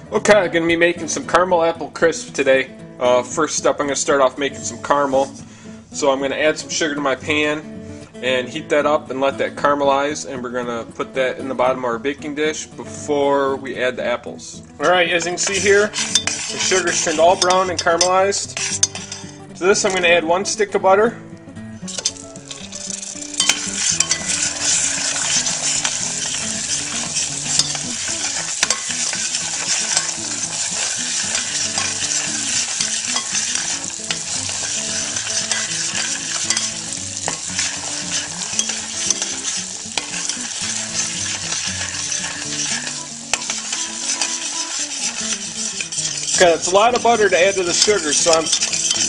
Okay, I'm going to be making some caramel apple crisp today. First up, I'm going to start off making some caramel. So I'm going to add some sugar to my pan and heat that up and let that caramelize, and we're going to put that in the bottom of our baking dish before we add the apples. Alright, as you can see here, the sugar's turned all brown and caramelized. To this I'm going to add 1 stick of butter. Okay, it's a lot of butter to add to the sugar, so I'm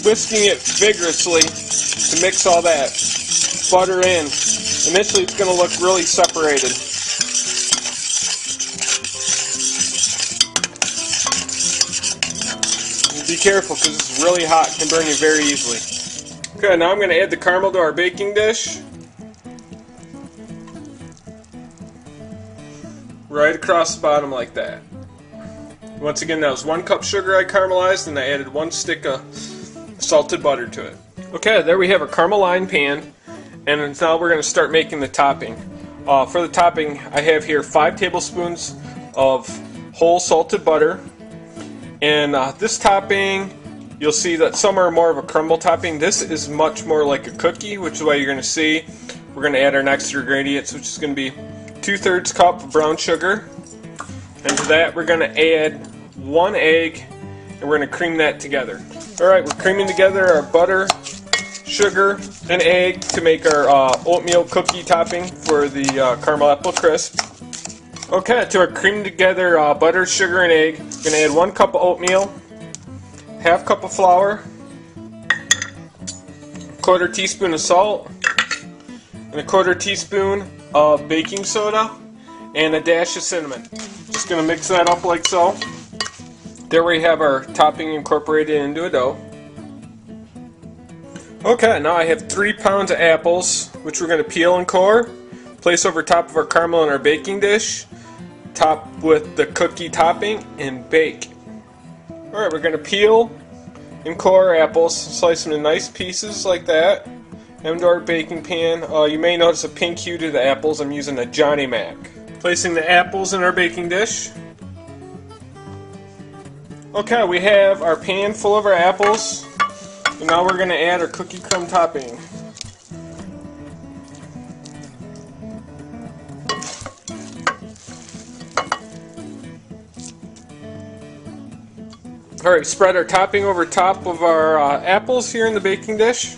whisking it vigorously to mix all that butter in. Initially it's going to look really separated. Be careful because it's really hot, it can burn you very easily. Okay, now I'm going to add the caramel to our baking dish. Right across the bottom like that. Once again, that was 1 cup sugar I caramelized, and I added 1 stick of salted butter to it. Okay, there we have a caramel lined pan, and now we're going to start making the topping. For the topping, I have here 5 tablespoons of whole salted butter, and this topping, you'll see that some are more of a crumble topping. This is much more like a cookie, which is why you're going to see. We're going to add our next ingredients, which is going to be 2/3 cup of brown sugar. And to that we're going to add 1 egg, and we're going to cream that together. Alright, we're creaming together our butter, sugar, and egg to make our oatmeal cookie topping for the caramel apple crisp. Okay, to our cream together butter, sugar, and egg, we're going to add 1 cup of oatmeal, 1/2 cup of flour, 1/4 teaspoon of salt, and 1/4 teaspoon of baking soda, and a dash of cinnamon. Just going to mix that up like so. There we have our topping incorporated into a dough. Okay, now I have 3 pounds of apples, which we're going to peel and core, place over top of our caramel in our baking dish, top with the cookie topping, and bake. Alright, we're going to peel and core our apples, slice them in nice pieces like that, add them to our baking pan. You may notice a pink hue to the apples. I'm using a Johnny Mac. Placing the apples in our baking dish. Okay, we have our pan full of our apples, and now we're going to add our cookie crumb topping. Alright, spread our topping over top of our apples here in the baking dish.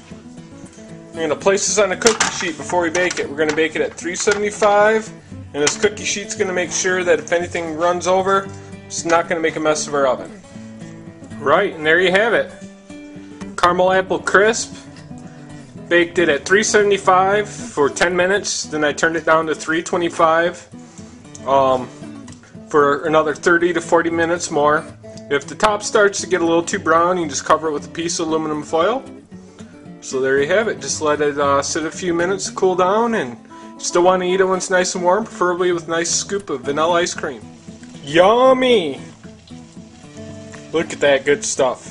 We're going to place this on a cookie sheet before we bake it. We're going to bake it at 375. And this cookie sheet's going to make sure that if anything runs over, it's not going to make a mess of our oven. Right, and there you have it. Caramel apple crisp. Baked it at 375 for 10 minutes. Then I turned it down to 325 for another 30 to 40 minutes more. If the top starts to get a little too brown, you can just cover it with a piece of aluminum foil. So there you have it. Just let it sit a few minutes to cool down, and still want to eat it when it's nice and warm, preferably with a nice scoop of vanilla ice cream. Yummy! Look at that good stuff.